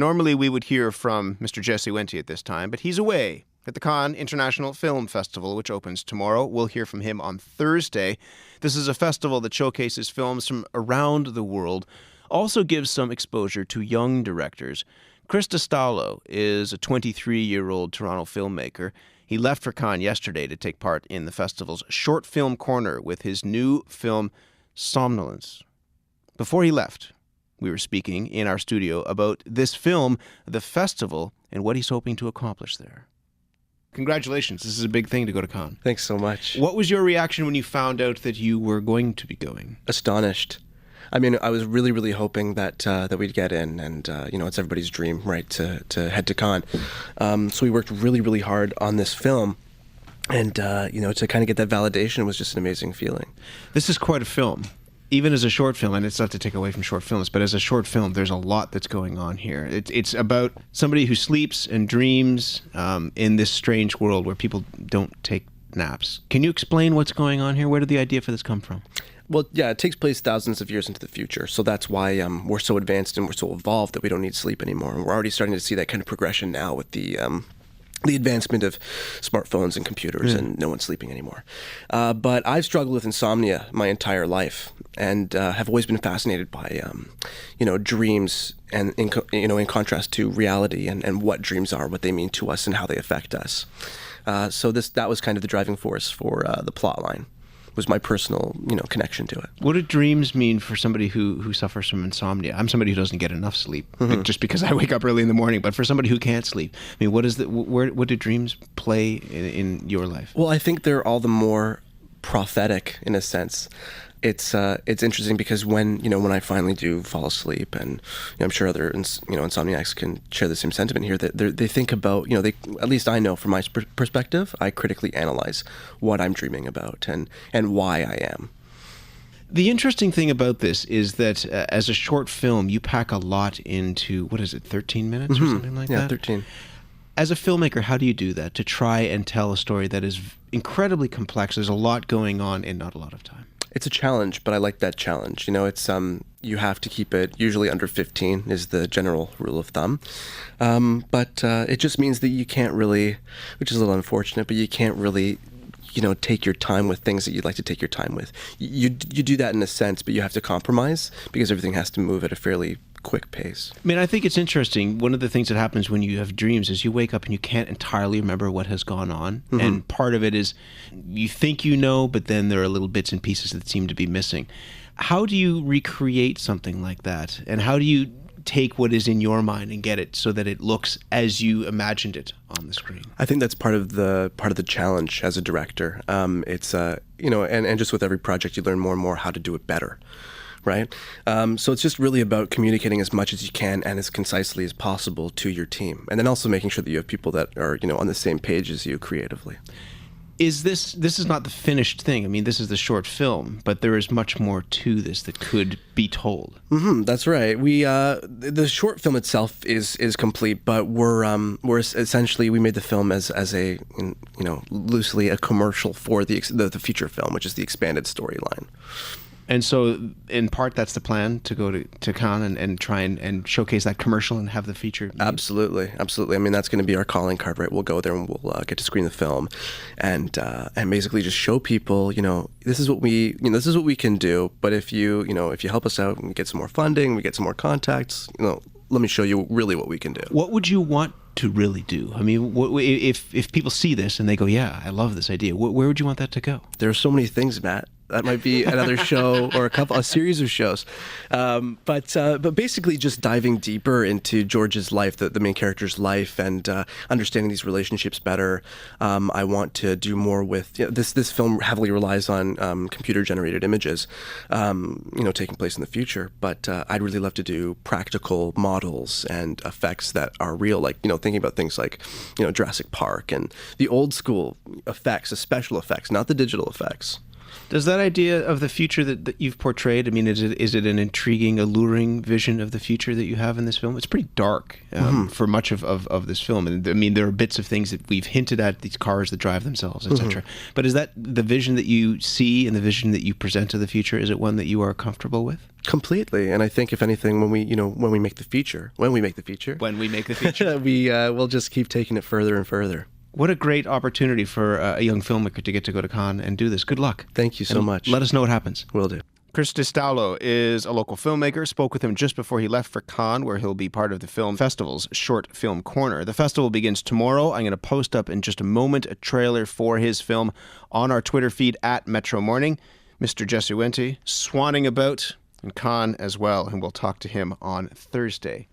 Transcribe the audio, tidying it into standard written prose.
Normally we would hear from Mr. Jesse Wente at this time, but he's away at the Cannes International Film Festival, which opens tomorrow. We'll hear from him on Thursday. This is a festival that showcases films from around the world, also gives some exposure to young directors. Krista Staulo is a 23-year-old Toronto filmmaker. He left for Cannes yesterday to take part in the festival's Short Film Corner with his new film, Somnolence. Before he left, we were speaking in our studio about this film, the festival, and what he's hoping to accomplish there. Congratulations. This is a big thing to go to Cannes. Thanks so much. What was your reaction when you found out that you were going to be going? Astonished. I mean, I was really, really hoping that we'd get in, and it's everybody's dream, right, to head to Cannes. So we worked really, really hard on this film, and to kind of get that validation was just an amazing feeling. This is quite a film. Even as a short film, and it's not to take away from short films, but as a short film, there's a lot that's going on here. It's about somebody who sleeps and dreams in this strange world where people don't take naps. Can you explain what's going on here? Where did the idea for this come from? Well, yeah, it takes place thousands of years into the future, so that's why we're so advanced and we're so evolved that we don't need sleep anymore. And we're already starting to see that kind of progression now with the advancement of smartphones and computers, and no one's sleeping anymore. But I've struggled with insomnia my entire life, and have always been fascinated by dreams, and in contrast to reality, and what dreams are, what they mean to us, and how they affect us. So that was kind of the driving force for the plot line. Was my personal, connection to it. What do dreams mean for somebody who suffers from insomnia? I'm somebody who doesn't get enough sleep, just because I wake up early in the morning. But for somebody who can't sleep, I mean, what do dreams play in your life? Well, I think they're all the more prophetic in a sense. It's interesting because when I finally do fall asleep, and I'm sure other insomniacs can share the same sentiment here, that they think about at least I know from my perspective, I critically analyze what I'm dreaming about and why I am. The interesting thing about this is that as a short film, you pack a lot into 13 minutes or something like that? Yeah, 13. As a filmmaker, how do you do that to try and tell a story that is incredibly complex? There's a lot going on in not a lot of time. It's a challenge, but I like that challenge. It's you have to keep it usually under 15 is the general rule of thumb. But it just means that you can't really, which is a little unfortunate, but you can't really, take your time with things that you'd like to take your time with. You do that in a sense, but you have to compromise because everything has to move at a fairly quick pace. I mean, I think it's interesting. One of the things that happens when you have dreams is you wake up and you can't entirely remember what has gone on. And part of it is you think but then there are little bits and pieces that seem to be missing. How do you recreate something like that? And how do you take what is in your mind and get it so that it looks as you imagined it on the screen? I think that's part of the challenge as a director. It's and just with every project you learn more and more how to do it better. Right? So it's just really about communicating as much as you can and as concisely as possible to your team. And then also making sure that you have people that are, on the same page as you creatively. This is not the finished thing. I mean, this is the short film, but there is much more to this that could be told. That's right. The short film itself is complete, but we're essentially, we made the film as a loosely a commercial for the feature film, which is the expanded storyline. And so, in part, that's the plan, to go to Cannes and try and showcase that commercial and have the feature. Absolutely. I mean, that's going to be our calling card, right? We'll go there and we'll get to screen the film, and basically just show people, this is what we can do. But if you help us out and we get some more funding, we get some more contacts, let me show you really what we can do. What would you want to really do? I mean, if people see this and they go, yeah, I love this idea, where would you want that to go? There are so many things, Matt. That might be another show or a series of shows. But basically just diving deeper into George's life, the main character's life, and understanding these relationships better. I want to do more with, this film heavily relies on computer-generated images, taking place in the future. But I'd really love to do practical models and effects that are real, like, thinking about things like, Jurassic Park and the old school effects, the special effects, not the digital effects. Does that idea of the future that you've portrayed, I mean, is it an intriguing, alluring vision of the future that you have in this film? It's pretty dark for much of this film. And I mean, there are bits of things that we've hinted at, these cars that drive themselves, etc. But is that the vision that you see and the vision that you present to the future? Is it one that you are comfortable with? Completely. And I think, if anything, when we make the feature, we'll just keep taking it further and further. What a great opportunity for a young filmmaker to get to go to Cannes and do this. Good luck. Thank you so much. Let us know what happens. Will do. Chris Staulo is a local filmmaker. Spoke with him just before he left for Cannes, where he'll be part of the film festival's Short Film Corner. The festival begins tomorrow. I'm going to post up in just a moment a trailer for his film on our Twitter feed at Metro Morning. Mr. Jesse Wente swanning about in Cannes as well, and we'll talk to him on Thursday.